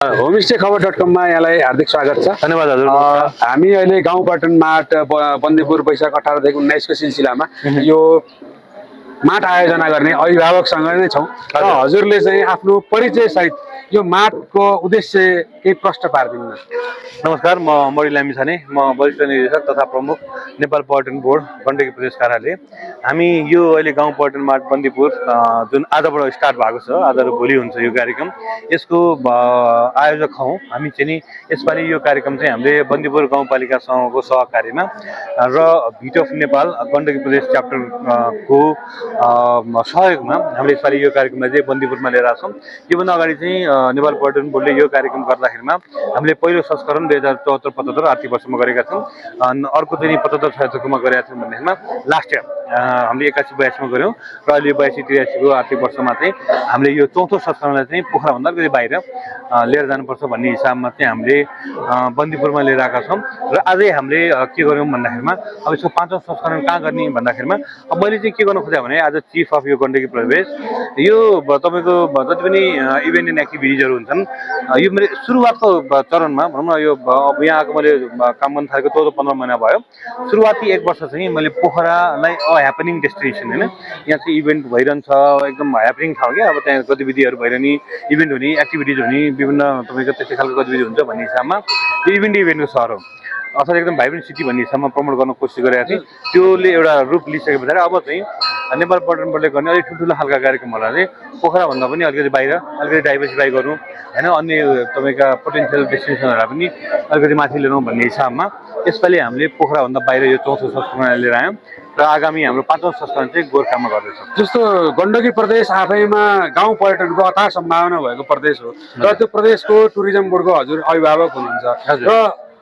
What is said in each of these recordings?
Homestay खबर.com मा यहाँलाई हार्दिक स्वागत छ। धन्यवाद हजुर। हामी अहिले गाउँपाटन माट बन्दीपुर वैशाख 18 देखि 19 को सिलसिलामा यो माट आयोजना गर्ने अभिभावकसँग नै छौँ र हजुरले चाहिँ आफ्नो परिचय सहित यो माटको उद्देश्य केही प्रश्न पारिदिनु न। नमस्कार, म मणि लामिछाने, म वरिष्ठ निर्देशक तथा प्रमुख नेपाल पर्यटन बोर्ड गण्डकी प्रदेश कार्यालय। हामी यो अहिले गाउँ पर्यटन मार्ट बन्दीपुर जुन आजबाट स्टार्ट भएको छ, आज र भोलि हुन्छ यो कार्यक्रम, यसको आयोजक हौँ हामी चाहिँ नि। यसपालि यो कार्यक्रम चाहिँ हामीले बन्दीपुर गाउँपालिकासँगको सहकार्यमा र भिट अफ नेपाल गण्डकी प्रदेश च्याप्टर को सहयोगमा हामीले यसपालि यो कार्यक्रमलाई चाहिँ बन्दीपुरमा लिएर आएको छौँ। योभन्दा अगाडि चाहिँ नेपाल पर्यटन बोर्डले यो कार्यक्रम गर्दाखेरिमा हामीले पहिलो संस्करण 2074-75 आर्थिक वर्षमा गरेका छौँ। अर्को चाहिँ 75-76 मा गरेका थियौँ भन्नेमा लास्ट इयर हामीले 81-82 मा गऱ्यौँ र अहिले 82-83 को आर्थिक वर्षमा चाहिँ हामीले यो चौथो संस्करणलाई चाहिँ पोखराभन्दा अलिकति बाहिर लिएर जानुपर्छ भन्ने हिसाबमा चाहिँ हामीले बन्दीपुरमा लिएर आएका छौँ। र अझै हामीले के गर्यौँ भन्दाखेरिमा अब यसको पाँचौँ संस्करण कहाँ गर्ने भन्दाखेरिमा अब मैले चाहिँ के गर्न खोजेँ भने आज चिफ अफ यो गण्डकी प्रदेश यो तपाईँको जति पनि इभेन्ट एन्ड एक्टिभिटिजहरू हुन्छन् यो मेरो सुरुवातको चरणमा भनौँ न, यो अब यहाँ आएको मैले काम गर्न थालेको 14-15 महिना भयो। सुरुवाती 1 वर्ष चाहिँ मैले पोखरालाई ह्यापनिङ डेस्टिनेसन होइन, यहाँ चाहिँ इभेन्ट भइरहन्छ, एकदम ह्यापनिङ ठाउँ क्या। अब त्यहाँ गतिविधिहरू भइरहने, इभेन्ट हुने, एक्टिभिटिज हुने, विभिन्न तपाईँको त्यस्तै खालको गतिविधि हुन्छ भन्ने हिसाबमा यो इभेन्टको सहर हो अथवा एकदम भाइब्रेन्ट सिटी भन्ने हिसाबमा प्रमोट गर्न कोसिस गरेका थिएँ। त्योले एउटा रूप लिइसके पछाडि अब चाहिँ नेपाल पर्यटन बोर्डले गर्ने अलिक ठुल्ठुलो खालका कार्यक्रमहरूलाई चाहिँ पोखराभन्दा पनि अलिकति बाहिर अलिकति डाइभर्सिफाई गरौँ होइन, अन्य तपाईँका पोटेन्सियल डेस्टिनेसनहरूलाई पनि अलिकति माथि लिएर भन्ने हिसाबमा यसपालि हामीले पोखराभन्दा बाहिर यो चौथो संस्करण लिएर आयौँ र आगामी हाम्रो पाँचौँ संस्करण चाहिँ गोर्खामा गर्दैछौँ। जस्तो गण्डकी प्रदेश आफैमा गाउँ पर्यटनको अथाह सम्भावना भएको प्रदेश हो र त्यो प्रदेशको टुरिज्म बोर्डको हजुर अभिभावक हुनुहुन्छ र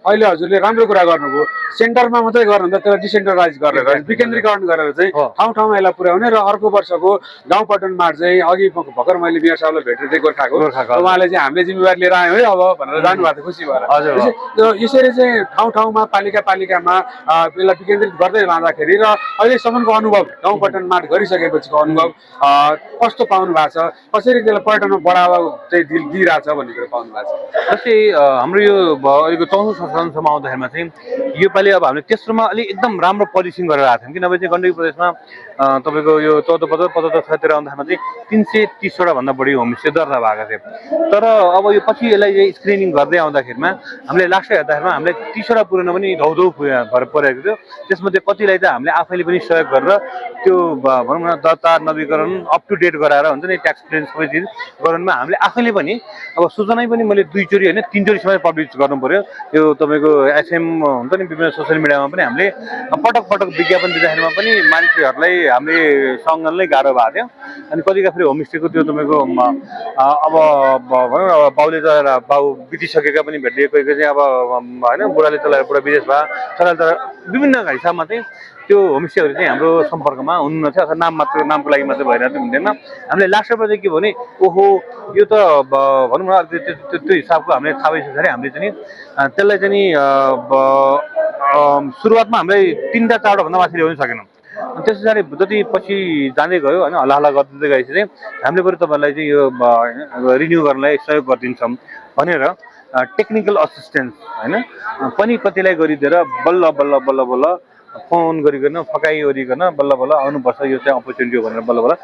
अहिले हजुरले राम्रो कुरा गर्नुभयो। सेन्टरमा मात्रै गर्नुहुँदा त्यसलाई डिसेन्ट्रलाइज गरेर विकेन्द्रीकरण गरेर चाहिँ ठाउँ ठाउँमा यसलाई पुर्याउने र अर्को वर्षको गाउँ पर्यटन मार्ट चाहिँ अघि भर्खर मैले मेयर साहबलाई भेटेर चाहिँ गोर्खाको उहाँले चाहिँ हामीले जिम्मेवारी लिएर आयौँ है अब भनेर जानुभएको थियो खुसी भएर। यसरी चाहिँ ठाउँ ठाउँमा पालिकामा यसलाई विकेन्द्रित गर्दै लाँदाखेरि र अहिलेसम्मको अनुभव गाउँ पर्यटन मार्ट गरिसकेपछिको अनुभव कस्तो पाउनु भएको छ, कसरी त्यसलाई पर्यटनमा बढावा चाहिँ दिइरहेछ भन्ने कुरा पाउनु भएको छ। जस्तै हाम्रो यो अहिलेको चौथो संस्करणसम्म आउँदाखेरिमा चाहिँ योपालि अब हामीले तेस्रोमा अलिक एकदम राम्रो पोलिसिङ गरेर आएको थियौँ। किनभने चाहिँ गण्डकी प्रदेशमा तपाईँको यो 14-75 आउँदाखेरिमा चाहिँ 330 भन्दा बढी होमस्टे दर्ता भएको थियो। तर अब यो पछि यसलाई स्क्रिनिङ गर्दै आउँदाखेरिमा हामीले लास्ट हेर्दाखेरिमा हामीलाई 30 पुऱ्याउन पनि धौधौ भएर परेको थियो। त्यसमध्ये कतिलाई चाहिँ हामीले आफैले पनि सहयोग गरेर त्यो भनौँ न दर्ता नवीकरण अप टु डेट गराएर हुन्छ नि, ट्याक्स क्लियरेन्स सबै चिज गराउनुमा हामीले आफैले पनि अब सूचना पनि मैले 2 चोटि होइन 3 चोटिसम्म पब्लिस गर्नु पर्यो। यो तपाईँको एसएम हुन्छ नि, विभिन्न सोसियल मिडियामा पनि हामीले पटक विज्ञापन दिँदाखेरिमा पनि मानिसहरूलाई हामीले सङ्गनलाई गाह्रो भएको थियो। अनि कतिका फेरि होमस्टेको त्यो तपाईँको अब भनौँ न अब बाउले चलाएर बाउ बितिसकेका पनि भेटिए, कोही चाहिँ अब होइन बुढाले चलाएर बुढा विदेश भयो चलाएर विभिन्न हिसाबमा चाहिँ त्यो होमस्टेहरू चाहिँ हाम्रो सम्पर्कमा हुनुहुन्न थियो अथवा नामको लागि मात्रै भइरहेको हुँदैन। हामीले लास्टमा चाहिँ के भने ओहो यो त भनौँ न त्यो हिसाबको हामीले थाहा भइसक्दाखेरि हामीले चाहिँ त्यसलाई चाहिँ सुरुवातमा हामीले 3-4 भन्दा माथि ल्याउन सकेनौँ। त्यस पछाडि जति पछि जाँदै गयो होइन, हल्ला गर्दै गएपछि चाहिँ हामीले बरु तपाईँहरूलाई चाहिँ यो रिन्यू गर्नलाई सहयोग गरिदिन्छौँ भनेर टेक्निकल असिस्टेन्स होइन पनि कतिलाई गरिदिएर बल्ल फोन गरिकन फकाइओरिकन बल्ल आउनुपर्छ, यो चाहिँ अपर्च्युनिटी हो भनेर बल्ल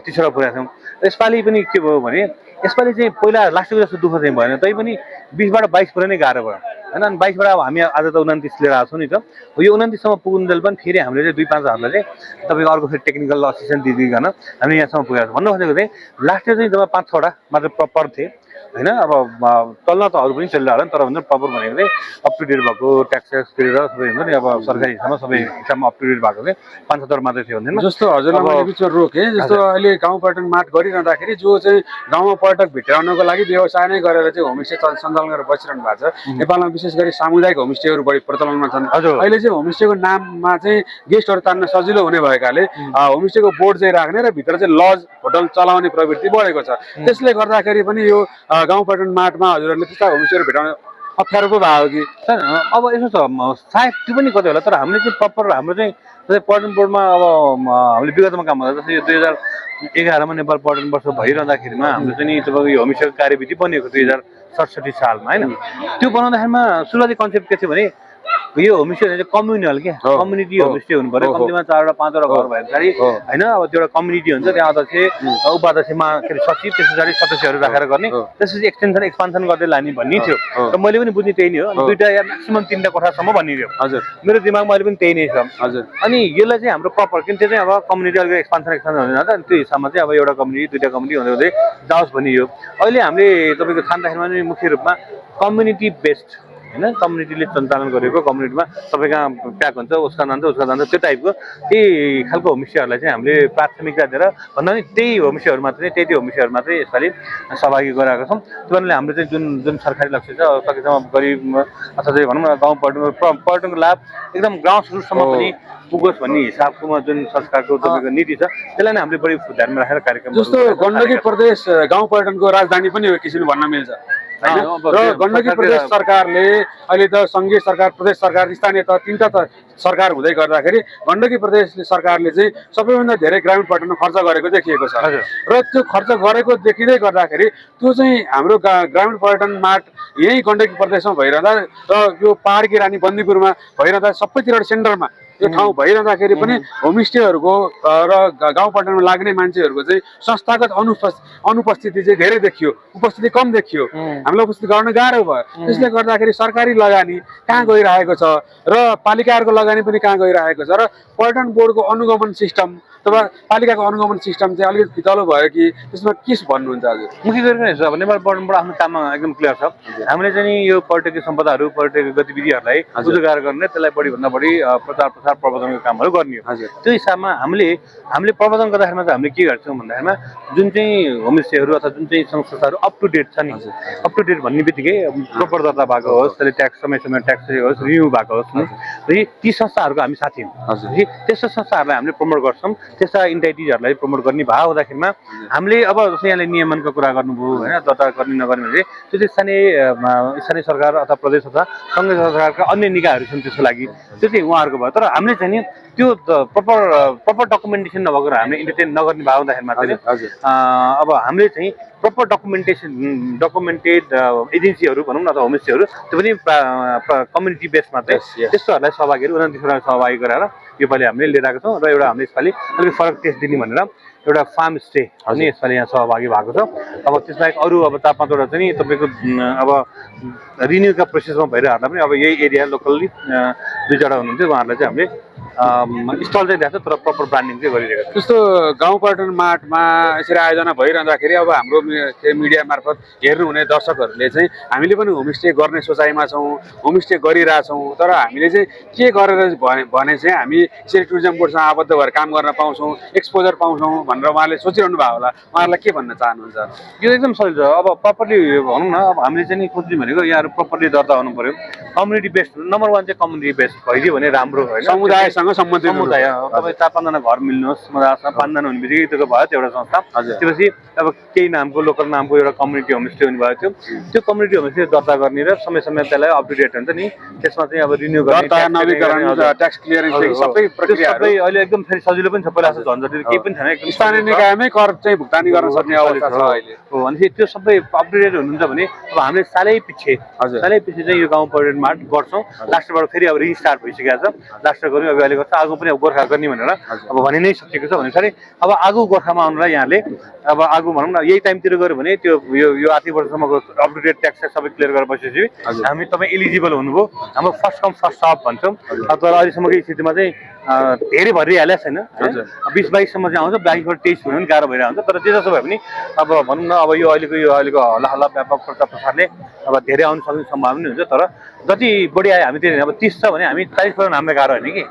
30 पुऱ्याएको थियौँ। यसपालि पनि के भयो भने यसपालि चाहिँ पहिला लास्टको जस्तो दुःख चाहिँ भएन, तैपनि 20बाट 22 पुऱ्याउनै गाह्रो भयो होइन। अनि 22बाट अब हामी आज त 29 लिएर आएको छौँ नि त। यो 29सम्म पुग्नुन्जेल पनि फेरि हामीले चाहिँ 2-5 हजारलाई चाहिँ तपाईँको अर्को फेरि टेक्निकल असिस्टेन्ट दिइकन हामीले यहाँसम्म पुगेको छौँ। भन्नु खोजेको चाहिँ लास्ट इयर चाहिँ जब 5-6वटा मात्र प्रपर थिए होइन। अब चल्न त अरू पनि चलिरहेको होला नि, तर भन्दा प्रपर भनेको चाहिँ अप टु डेट भएको ट्याक्स तिरेर सबै हुन्छ नि, अब सरकारी हिसाबमा सबै हिसाबमा अप टु डेट भएको चाहिँ 5-7 मात्रै थियो हुँदैन। जस्तो हजुरलाई मैले बिचमा रोकेँ, जस्तो अहिले गाउँ पर्यटन मार्ट गरिरहँदाखेरि जो चाहिँ गाउँमा पर्यटक भित्राउनको लागि व्यवसाय नै गरेर चाहिँ होमस्टे सञ्चालन गरेर बसिरहनु भएको छ। नेपालमा विशेष गरी सामुदायिक होमस्टेहरू बढी प्रचलनमा छन्। अहिले चाहिँ होमस्टेको नाममा चाहिँ गेस्टहरू तान्न सजिलो हुने भएकाले होमस्टेको बोर्ड चाहिँ राख्ने र भित्र चाहिँ लज होटल चलाउने प्रवृत्ति बढेको छ। त्यसले गर्दाखेरि पनि यो गाउँ पर्यटन मार्टमा हजुरहरूले त्यस्ता होमस्टेहरू भेटाउन अप्ठ्यारो पो भयो कि सर अब यसो छ सायद त्यो पनि कतै होला तर हामीले चाहिँ प्रपर हाम्रो चाहिँ पर्यटन बोर्डमा अब हामीले विगतमा काम गर्दा जस्तै यो 2011मा नेपाल पर्यटन वर्ष भइरहँदाखेरिमा हाम्रो चाहिँ नि तपाईँको यो होमस्टे कार्यविधि बनिएको 2067 सालमा होइन त्यो बनाउँदाखेरिमा सुरुवाती कन्सेप्ट के थियो भने यो होमस्टे चाहिँ कम्युनल क्या कम्युनिटी होमस्टे हुनु पर्यो कम्तीमा 4 वा 5 वटा घर भए पछाडि होइन अब त्यो एउटा कम्युनिटी हुन्छ त्यहाँ अध्यक्ष उपाध्यक्षमा के अरे सचिव त्यस पछाडि सदस्यहरू राखेर गर्ने त्यसपछि एक्सपान्सन गर्दै लाने भन्ने थियो र मैले पनि बुझ्ने त्यही नै हो अनि 2टा या म्याक्सिमम 3टा कोठासम्म भनिदियो हजुर मेरो दिमागमा अहिले पनि त्यही नै छ हजुर अनि यसलाई चाहिँ हाम्रो प्रपर किन त्यो चाहिँ अब कम्युनिटी अलिकति एक्सपान्सन हुँदैन त त्यो हिसाबमा चाहिँ अब एउटा कम्युनिटी 2टा कम्युनिटी हुँदै हुँदै जाओस् भनियो अहिले हामीले तपाईँको छान्दाखेरिमा पनि मुख्य रूपमा कम्युनिटी बेस्ड होइन कम्युनिटीले सञ्चालन गरेको कम्युनिटीमा सबै कहाँ प्याक हुन्छ उसका जान्छ त्यो टाइपको त्यही खालको होमस्टेहरूलाई चाहिँ हामीले प्राथमिकता दिएर भन्दा पनि त्यही होमस्टेहरू मात्रै त्यही होमस्टेहरू मात्रै यसपालि सहभागी गराएका छौँ त्यो कारणले हाम्रो चाहिँ जुन सरकारी लक्ष्य छ सकेसम्म गरिब अथवा चाहिँ भनौँ न गाउँ पर्यटनको लाभ एकदम ग्राउन्ड रुटसम्म पनि पुगोस् भन्ने हिसाबकोमा जुन सरकारको तपाईँको नीति छ त्यसलाई नै हामीले बढी ध्यानमा राखेर कार्यक्रम जस्तो गण्डकी प्रदेश गाउँ पर्यटनको राजधानी पनि हो किसिमले भन्न मिल्छ र गण्डकी प्रदेश सरकारले अहिले त सङ्घीय सरकार प्रदेश सरकार स्थानीय त 3टा त सरकार हुँदै गर्दाखेरि गण्डकी प्रदेश सरकारले चाहिँ सबैभन्दा धेरै ग्रामीण पर्यटनमा खर्च गरेको देखिएको छ र त्यो खर्च गरेको देखिँदै गर्दाखेरि त्यो चाहिँ हाम्रो ग्रामीण पर्यटन मार्ट यही गण्डकी प्रदेशमा भइरहँदा र यो पहाडकी रानी बन्दीपुरमा भइरहँदा सबैतिर सेन्टरमा यो ठाउँ भइरहँदाखेरि पनि होमस्टेहरूको र गाउँ पर्यटनमा लाग्ने मान्छेहरूको चाहिँ संस्थागत अनुपस्थिति चाहिँ धेरै देखियो उपस्थिति कम देखियो हामीलाई उपस्थिति गर्न गाह्रो भयो त्यसले गर्दाखेरि सरकारी लगानी कहाँ गइरहेको छ र पालिकाहरूको लगानी पनि कहाँ गइरहेको छ र पर्यटन बोर्डको अनुगमन सिस्टम अथवा पालिकाको अनुगमन सिस्टम चाहिँ अलिकति फितलो भयो कि त्यसमा के भन्नुहुन्छ हजुर मुख्य गरी के छ अब नेपाल पर्यटनबाट आफ्नो काममा एकदम क्लियर छ हामीले चाहिँ यो पर्यटकीय सम्पदाहरू पर्यटकीय गतिविधिहरूलाई उजागर गर्ने त्यसलाई बढीभन्दा बढी प्रचार प्रवर्धनको कामहरू गर्ने हो त्यो हिसाबमा हामीले प्रवर्धन गर्दाखेरिमा चाहिँ हामीले के गर्छौँ भन्दाखेरिमा जुन चाहिँ होमस्टेहरू अथवा जुन चाहिँ संस्थाहरू अप टु डेट छ नि अप टु डेट भन्ने बित्तिकै प्रपर दर्ता भएको होस् त्यसले ट्याक्स समय ट्याक्स होस् रिन्यू भएको होस् र ती संस्थाहरूको हामी साथी हौँ त्यस्तो संस्थाहरूलाई हामीले प्रमोट गर्छौँ त्यस्ता इन्टाइटिजहरूलाई प्रमोट गर्ने भाव हुँदाखेरिमा हामीले अब जस्तै यहाँले नियमनको कुरा गर्नुभयो होइन दर्ता गर्ने नगर्ने भने त्यो चाहिँ स्थानीय सरकार अथवा प्रदेश अथवा सङ्घीय सरकारका अन्य निकायहरू छन् त्यसको लागि त्यो चाहिँ उहाँहरूको भयो तर हामीले चाहिँ नि त्यो प्रपर डकुमेन्टेसन नभएको हामीले इन्टरटेन नगर्ने भाव हुँदाखेरिमा चाहिँ अब हामीले चाहिँ प्रपर डकुमेन्टेड एजेन्सीहरू भनौँ न अथवा होमस्टेहरू त्यो पनि कम्युनिटी बेसमा चाहिँ त्यस्तोहरूलाई सहभागीहरू 29 सहभागी गराएर योपालि हामीले लिएर आएको छौँ र एउटा हामीले यसपालि अलिकति फरक टेस्ट दिने भनेर एउटा फार्म स्टे पनि यसपालि यहाँ सहभागी भएको छ अब त्यसबाहेक अरू अब 4-5 वटा चाहिँ तपाईँको अब रिन्युका प्रोसेसमा भइरहेको पनि अब यही एरिया लोकल्ली 2-4 हुनुहुन्थ्यो उहाँहरूलाई चाहिँ हामीले स्टल चाहिँ दिएको छ तर प्रपर ब्रान्डिङ चाहिँ गरिरहेको छ जस्तो गाउँ पर्यटन मार्टमा यसरी आयोजना भइरहँदाखेरि अब हाम्रो मिडिया मार्फत हेर्नुहुने दर्शकहरूले चाहिँ हामीले पनि होमस्टे गर्ने सोचाइमा छौँ होमस्टे गरिरहेछौँ तर हामीले चाहिँ के गरेर भने चाहिँ हामी यसरी टुरिज्म बोर्डसँग आबद्ध भएर काम गर्न पाउँछौँ एक्सपोजर पाउँछौँ भनेर उहाँहरूले सोचिरहनु भएको होला उहाँहरूलाई के भन्न चाहनुहुन्छ यो एकदम सही छ अब प्रपरली भनौँ न अब हामीले चाहिँ खोज्ने भनेको यहाँहरू प्रपरली दर्ता हुनु पर्यो कम्युनिटी बेस्ड नम्बर 1 चाहिँ कम्युनिटी बेस्ड भइदियो भने राम्रो होइन समुदायसँग सम्बन्धित समुदाय तपाईँ 4-5 जना घर मिल्नुहोस् मजासँग 5 जना हुने बित्तिकै त्यो भयो एउटा संस्था त्यसपछि अब केही नामको लोकल नामको एउटा कम्युनिटी होमस्टे हुने भयो त्यो कम्युनिटी होमस्टे दर्ता गर्ने र समय त्यसलाई अप टु डेट हुन्छ नि त्यसमा चाहिँ अब रिन्यू गर्ने ट्याक्स क्लियरेन्स सबै प्रक्रिया सबै अहिले एकदम फेरि सजिलो पनि छ पहिला जस्तो झन्झट केही पनि छैन एकदम स्थानीय निकायमै कर चाहिँ भुक्तानी गर्न सक्ने अवस्था छ अहिले हो अनि त्यो सबै अप टु डेट हुनुहुन्छ भने अब हामीले सालै पछि चाहिँ यो गाउँ पर्यटन मार्ट गर्छौँ लास्टबाट फेरि अब रिस्टार्ट भइसकेको छ लास्ट गऱ्यौँ अब अहिले गर्छ आगो पनि अब गोर्खा गर्ने भनेर अब भनि नै सकेको छ भने चाहिँ अब आगो गोर्खामा आउनुलाई यहाँले अब आगो भनौँ न यही टाइमतिर गऱ्यो भने त्यो यो आर्थिक वर्षसम्मको अप टु डेट ट्याक्स सबै क्लियर गरेर बसेपछि हामी तपाईँ एलिजिबल हुनुभयो हाम्रो फर्स्ट कम फर्स्ट सर्भ भन्छौँ तर अहिलेसम्मको स्थितिमा चाहिँ धेरै भरिहालेको छैन 20-22सम्म चाहिँ आउँछ 22-23 हुनु पनि गाह्रो भइरहेको हुन्छ तर जे जसो भए पनि अब भनौँ न अब यो अहिलेको हल्ला व्यापक प्रचार प्रसारले अब धेरै आउनु सक्ने सम्भावना हुन्छ तर जति बढी आयो हामी त्यही अब 30 छ भने हामी 40 बनाउन हामीलाई गाह्रो होइन कि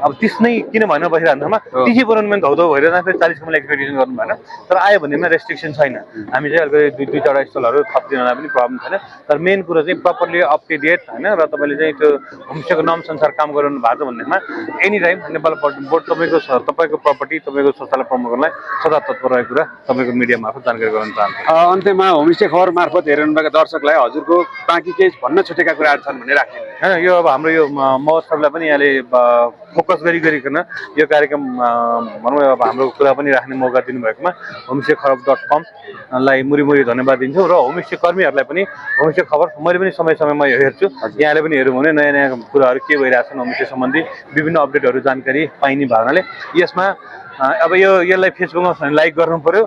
अब 30 नै किन भन्न बसिरहँदामा 30 बनाउनु पनि धौधौ भइरहँदा फेरि 40 को एक्सपेक्टेसन गर्नु भएन तर आयो भनेमा रेस्ट्रिक्सन छैन हामी चाहिँ अलिकति 2-4 स्टलहरू थपिदिनलाई पनि प्रब्लम छैन तर मेन कुरो चाहिँ प्रपरली अप टु डेट होइन र तपाईँले चाहिँ त्यो होमस्टेको नाम संसार काम गराउनु भएको छ भन्नेमा एनी टाइम नेपाल पर्यटन बोर्ड तपाईँको प्रपर्टी तपाईँको संस्थालाई प्रमोट गर्नलाई सदा तत्पर रहेको कुरा तपाईँको मिडिया मार्फत जानकारी गराउन चाहन्छु। अन्त्यमा होमस्टे खबर मार्फत हेरिरहेका दर्शकलाई हजुरको बाँकी केही भन्न छुटेका कुराहरू छन् भने राख्ने होइन, यो अब हाम्रो यो महोत्सवलाई पनि यहाँले फोकस गरिकन यो कार्यक्रम भनौँ अब हाम्रो कुरा पनि राख्ने मौका दिनुभएकोमा होमस्टे खबर.com लाई मुरी धन्यवाद दिन्छौँ र होमस्टे कर्मीहरूलाई पनि होमस्टे खबर मैले पनि समय समयमा हेर्छु, यहाँले पनि हेरौँ भने नयाँ नयाँ कुराहरू के भइरहेछन् होमस्टे सम्बन्धी विभिन्न अपडेटहरू जानकारी पाइने भावनाले यसमा अब यसलाई फेसबुकमा लाइक गर्नु पर्यो,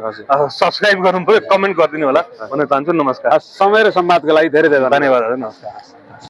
सब्सक्राइब गर्नु पर्यो, कमेन्ट गरिदिनु होला भन्न चाहन्छु। नमस्कार। समय र संवादको लागि धेरै धेरै धन्यवाद। नमस्कार।